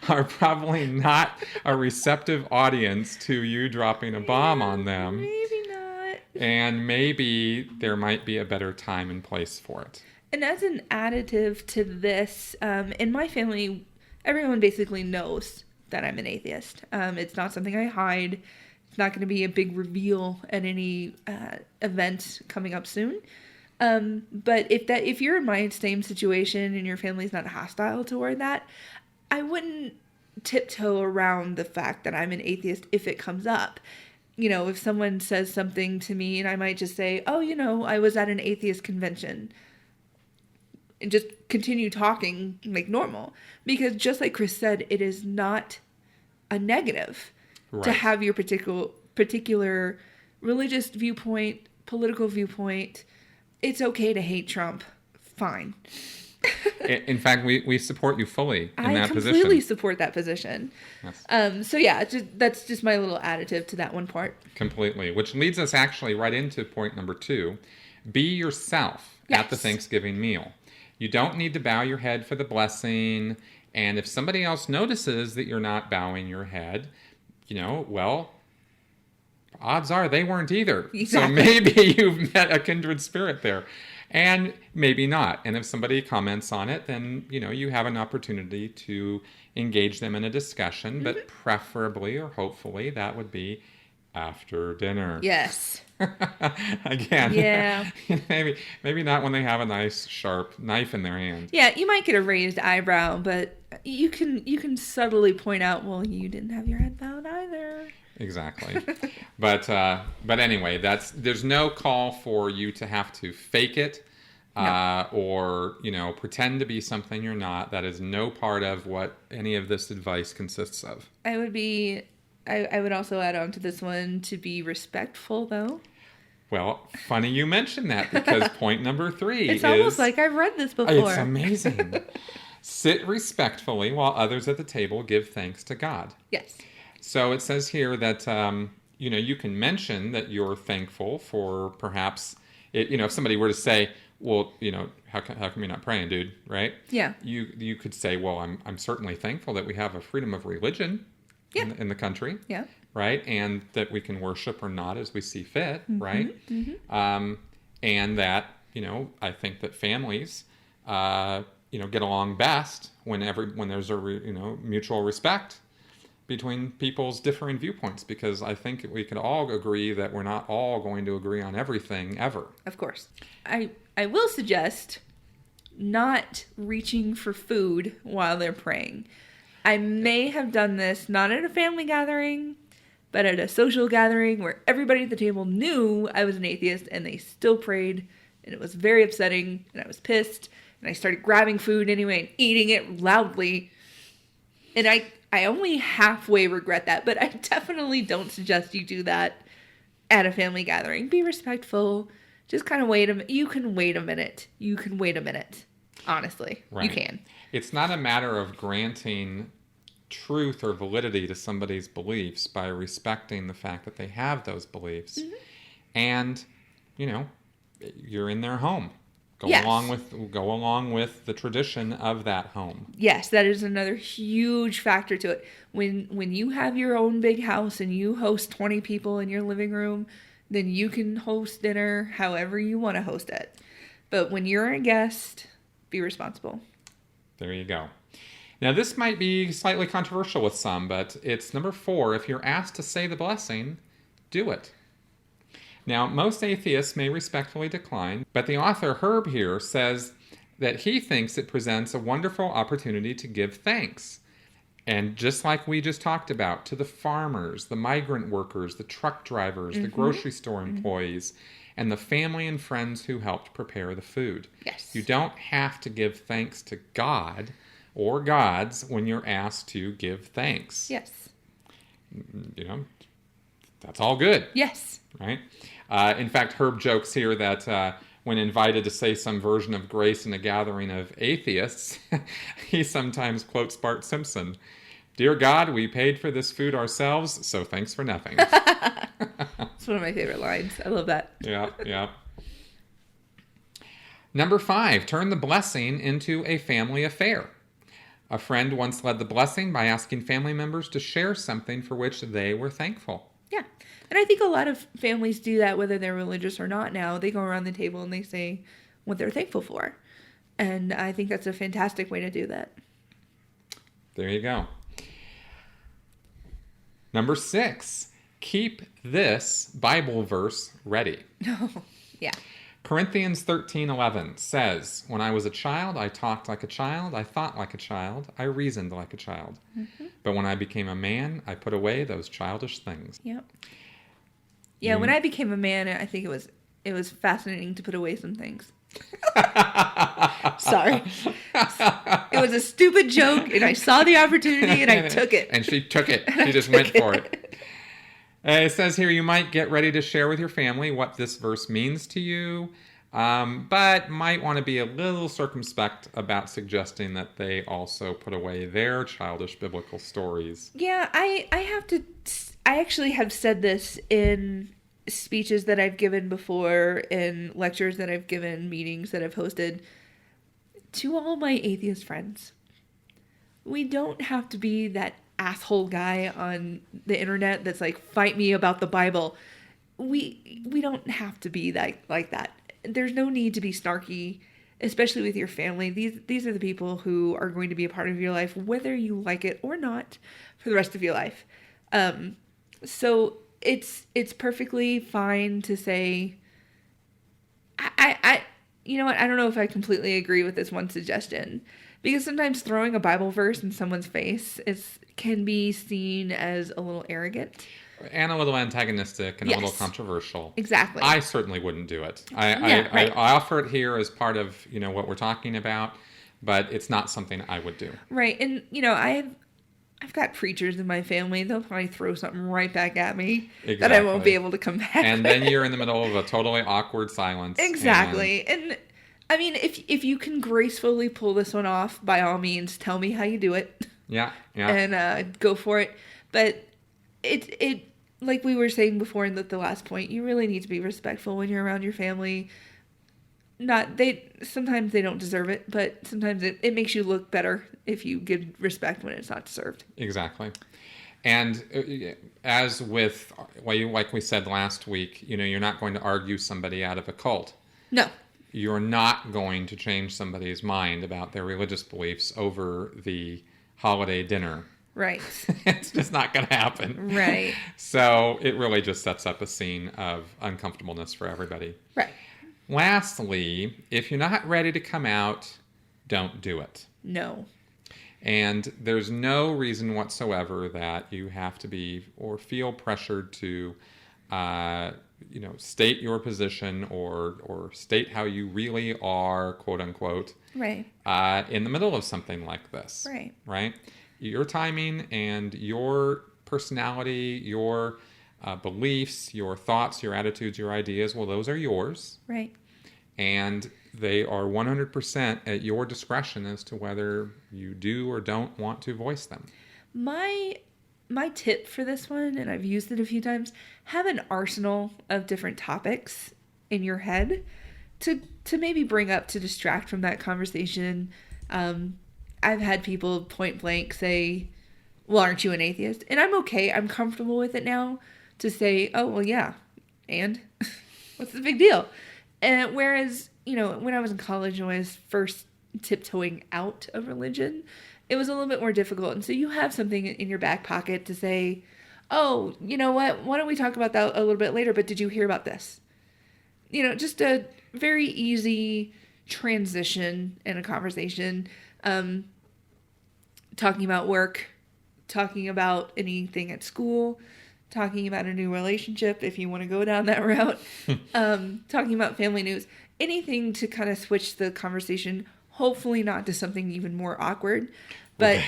are probably not a receptive audience to you dropping a bomb on them. Maybe not. And maybe there might be a better time and place for it. And as an additive to this, in my family, everyone basically knows that I'm an atheist. It's not something I hide. It's not going to be a big reveal at any event coming up soon. But if you're in my same situation and your family's not hostile toward that, I wouldn't tiptoe around the fact that I'm an atheist if it comes up. You know, if someone says something to me, and I might just say, oh, you know, I was at an atheist convention, and just continue talking like normal. Because just like Chris said, it is not a negative to have your particular religious viewpoint, political viewpoint. It's okay to hate Trump. Fine. In fact, we support you fully in that position. I completely support that position. Yes. So yeah, that's just my little additive to that one part. Completely. Which leads us actually right into point number 2. Be yourself at the Thanksgiving meal. You don't need to bow your head for the blessing. And if somebody else notices that you're not bowing your head, you know, well, odds are they weren't either. Exactly. So maybe you've met a kindred spirit there. And maybe not. And if somebody comments on it, then, you have an opportunity to engage them in a discussion, but preferably or hopefully that would be after dinner. Yes. Again. Yeah. maybe not when they have a nice sharp knife in their hand. Yeah, you might get a raised eyebrow, but you can subtly point out, well, you didn't have your head bowed either. Exactly. But anyway, there's no call for you to have to fake it. No. Or, pretend to be something you're not. That is no part of what any of this advice consists of. I would also add on to this one to be respectful, though. Well, funny you mentioned that, because point number 3 it's almost like I've read this before. It's amazing. Sit respectfully while others at the table give thanks to God. Yes. So it says here that, you can mention that you're thankful for perhaps, if somebody were to say, well, how come you're not praying, dude, right? Yeah. You could say, well, I'm certainly thankful that we have a freedom of religion in the country. Yeah. Right? And that we can worship or not as we see fit, right? Mm-hmm. And that, I think that families, get along best when there's a, mutual respect between people's differing viewpoints, because I think we could all agree that we're not all going to agree on everything ever. Of course. I will suggest not reaching for food while they're praying. I may have done this not at a family gathering, but at a social gathering where everybody at the table knew I was an atheist and they still prayed, and it was very upsetting, and I was pissed, and I started grabbing food anyway and eating it loudly. And I only halfway regret that, but I definitely don't suggest you do that at a family gathering. Be respectful. Just kind of wait a minute. You can wait a minute. Honestly, right. You can. It's not a matter of granting truth or validity to somebody's beliefs by respecting the fact that they have those beliefs. Mm-hmm. And, you're in their home. Go along with the tradition of that home. Yes, that is another huge factor to it. When you have your own big house and you host 20 people in your living room, then you can host dinner however you want to host it. But when you're a guest, be responsible. There you go. Now, this might be slightly controversial with some, but it's number 4. If you're asked to say the blessing, do it. Now, most atheists may respectfully decline, but the author Herb here says that he thinks it presents a wonderful opportunity to give thanks. And just like we just talked about, to the farmers, the migrant workers, the truck drivers, the grocery store employees, and the family and friends who helped prepare the food. Yes. You don't have to give thanks to God or gods when you're asked to give thanks. Yes. That's all good. Yes. Right? In fact, Herb jokes here that when invited to say some version of grace in a gathering of atheists, he sometimes quotes Bart Simpson. Dear God, we paid for this food ourselves, so thanks for nothing. It's one of my favorite lines. I love that. Yeah. Number 5, turn the blessing into a family affair. A friend once led the blessing by asking family members to share something for which they were thankful. Yeah. And I think a lot of families do that, whether they're religious or not now. They go around the table and they say what they're thankful for. And I think that's a fantastic way to do that. There you go. Number 6, keep this Bible verse ready. Yeah. Corinthians 13:11 says, when I was a child, I talked like a child, I thought like a child, I reasoned like a child. Mm-hmm. But when I became a man, I put away those childish things. Yep. Yeah, when I became a man, I think it was fascinating to put away some things. Sorry. It was a stupid joke, and I saw the opportunity, and I took it. And she took it. She just went for it. It says here, you might get ready to share with your family what this verse means to you, but might want to be a little circumspect about suggesting that they also put away their childish biblical stories. Yeah, I actually have said this in speeches that I've given before, in lectures that I've given, meetings that I've hosted, to all my atheist friends. We don't have to be that asshole guy on the internet that's like, fight me about the Bible. We don't have to be like that. there's no need to be snarky, especially with your family. These are the people who are going to be a part of your life, whether you like it or not, for the rest of your life. So it's perfectly fine to say, I you know what, I don't know if I completely agree with this one suggestion, because sometimes throwing a Bible verse in someone's face can be seen as a little arrogant. And a little antagonistic and Yes. a little controversial. Exactly. I certainly wouldn't do it. Yeah, right. I offer it here as part of, what we're talking about, but it's not something I would do. Right. And, I've got preachers in my family. They'll probably throw something right back at me that I won't be able to come back And with. then you're in the middle of a totally awkward silence. Exactly. And I mean, if you can gracefully pull this one off, by all means, tell me how you do it. Yeah. And go for it. But it like we were saying before in the last point, you really need to be respectful when you're around your family. Sometimes they don't deserve it, but sometimes it makes you look better if you give respect when it's not deserved. Exactly. And as with, like we said last week, you're not going to argue somebody out of a cult. No. You're not going to change somebody's mind about their religious beliefs over the holiday dinner. Right. It's just not going to happen. Right. So it really just sets up a scene of uncomfortableness for everybody. Right. Lastly, if you're not ready to come out, don't do it. No. And there's no reason whatsoever that you have to be or feel pressured to, state your position or state how you really are, quote unquote, Right. In the middle of something like this. Right. Right? Your timing and your personality, your beliefs, your thoughts, your attitudes, your ideas, well, those are yours. Right. And they are 100% at your discretion as to whether you do or don't want to voice them. My tip for this one, and I've used it a few times, have an arsenal of different topics in your head to maybe bring up to distract from that conversation. I've had people point blank say, well, aren't you an atheist? And I'm okay. I'm comfortable with it now to say, oh, well, yeah. And what's the big deal? And whereas, when I was in college and I was first tiptoeing out of religion, it was a little bit more difficult. And so you have something in your back pocket to say, oh, you know what? Why don't we talk about that a little bit later? But did you hear about this? Just a very easy transition in a conversation. Talking about work, talking about anything at school, talking about a new relationship, if you want to go down that route, talking about family news, anything to kind of switch the conversation, hopefully not to something even more awkward. But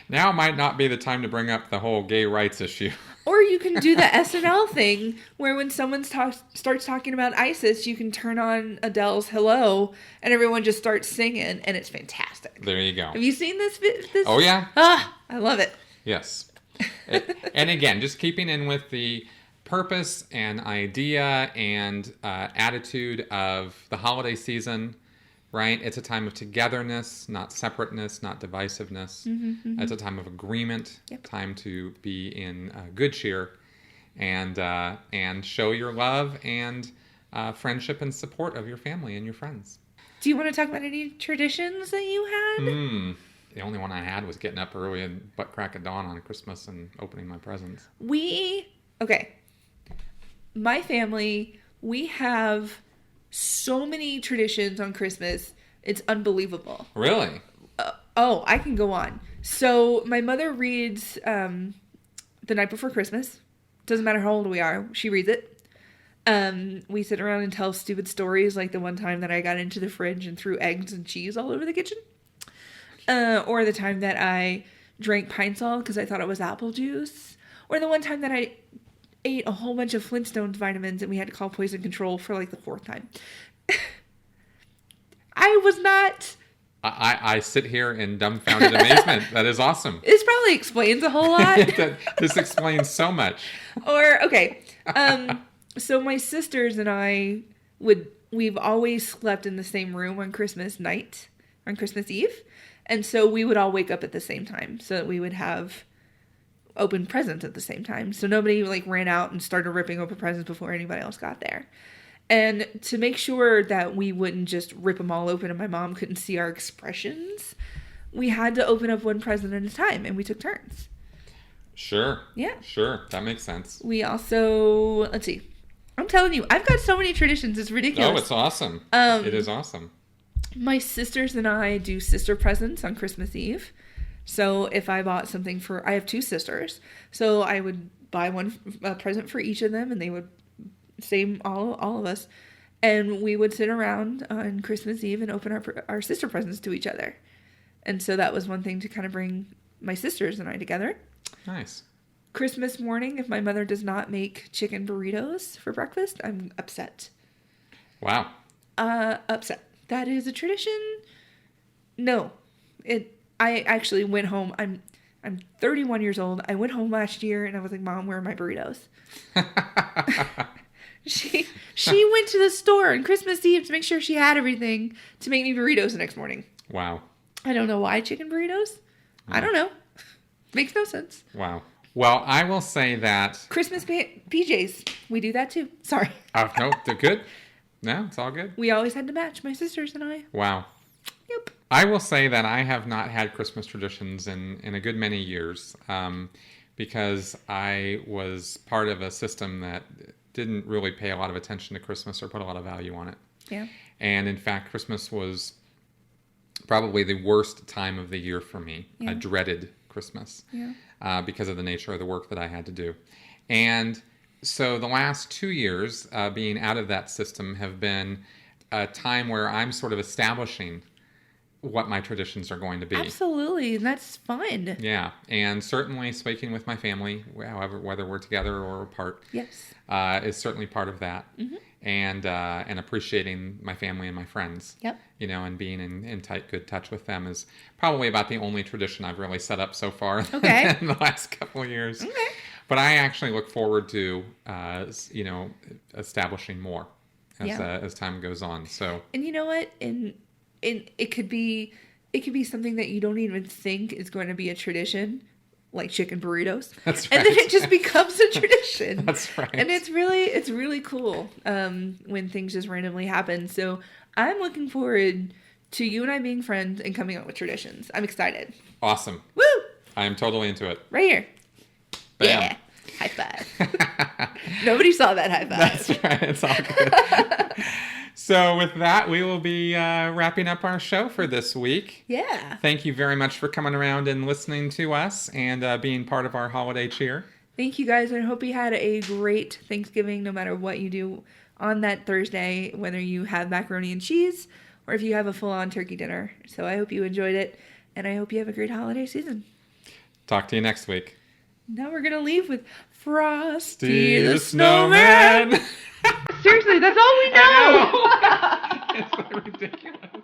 now might not be the time to bring up the whole gay rights issue. Or you can do the SNL thing where when someone starts talking about ISIS, you can turn on Adele's Hello and everyone just starts singing and it's fantastic. There you go. Have you seen this? Oh, yeah. I love it. Yes. And again, just keeping in with the purpose and idea and attitude of the holiday season, right? It's a time of togetherness, not separateness, not divisiveness. Mm-hmm. It's a time of agreement, time to be in good cheer and show your love and friendship and support of your family and your friends. Do you want to talk about any traditions that you had? The only one I had was getting up early and butt crack of dawn on Christmas and opening my presents. My family, we have so many traditions on Christmas. It's unbelievable. Really? I can go on. So my mother reads The Night Before Christmas. Doesn't matter how old we are. She reads it. We sit around and tell stupid stories, like the one time that I got into the fridge and threw eggs and cheese all over the kitchen. Or the time that I drank Pine Sol because I thought it was apple juice. Or the one time that I ate a whole bunch of Flintstones vitamins and we had to call poison control for like the 4th time. I was not... I sit here in dumbfounded amazement. That is awesome. This probably explains a whole lot. This explains so much. So my sisters and I we've always slept in the same room on Christmas night, on Christmas Eve. And so we would all wake up at the same time so that we would have opened presents at the same time. So nobody like ran out and started ripping open presents before anybody else got there. And to make sure that we wouldn't just rip them all open and my mom couldn't see our expressions, we had to open up one present at a time, and we took turns. Sure. Yeah. Sure. That makes sense. We also, let's see. I'm telling you, I've got so many traditions. It's ridiculous. Oh, it's awesome. It is awesome. My sisters and I do sister presents on Christmas Eve. So if I bought something I have 2 sisters. So I would buy one present for each of them, and they would, same all of us. And we would sit around on Christmas Eve and open our sister presents to each other. And so that was one thing to kind of bring my sisters and I together. Nice. Christmas morning, if my mother does not make chicken burritos for breakfast, I'm upset. Wow. Upset. That is a tradition. No. I actually went home. I'm 31 years old. I went home last year and I was like, Mom, where are my burritos? She went to the store on Christmas Eve to make sure she had everything to make me burritos the next morning. Wow. I don't know why chicken burritos. I don't know. Makes no sense. Wow. Well, I will say that... Christmas PJs. We do that too. Sorry. Oh, no, they're good. No, it's all good. We always had to match, my sisters and I. Wow. Yep. I will say that I have not had Christmas traditions in a good many years because I was part of a system that didn't really pay a lot of attention to Christmas or put a lot of value on it. Yeah. And in fact, Christmas was probably the worst time of the year for me. Yeah. I dreaded Christmas because of the nature of the work that I had to do. And so the last 2 years being out of that system have been a time where I'm sort of establishing what my traditions are going to be. Absolutely. That's fun. Yeah. And certainly speaking with my family, however, whether we're together or apart, yes, is certainly part of that. Mm-hmm. And appreciating my family and my friends. Yep. You know, and being in tight, good touch with them is probably about the only tradition I've really set up so far in the last couple of years. Okay. But I actually look forward to, establishing more as time goes on. So. And you know what? And it could be something that you don't even think is going to be a tradition, like chicken burritos. That's right. And then it just becomes a tradition. That's right. And it's really cool when things just randomly happen. So I'm looking forward to you and I being friends and coming up with traditions. I'm excited. Awesome. Woo! I am totally into it. Right here. Bam. Yeah. High five. Nobody saw that high five. That's right. It's all good. So with that, we will be wrapping up our show for this week. Yeah. Thank you very much for coming around and listening to us and being part of our holiday cheer. Thank you guys. I hope you had a great Thanksgiving no matter what you do on that Thursday, whether you have macaroni and cheese or if you have a full-on turkey dinner. So I hope you enjoyed it, and I hope you have a great holiday season. Talk to you next week. Now we're going to leave with Frosty the Snowman. Seriously, that's all we know. It's so ridiculous.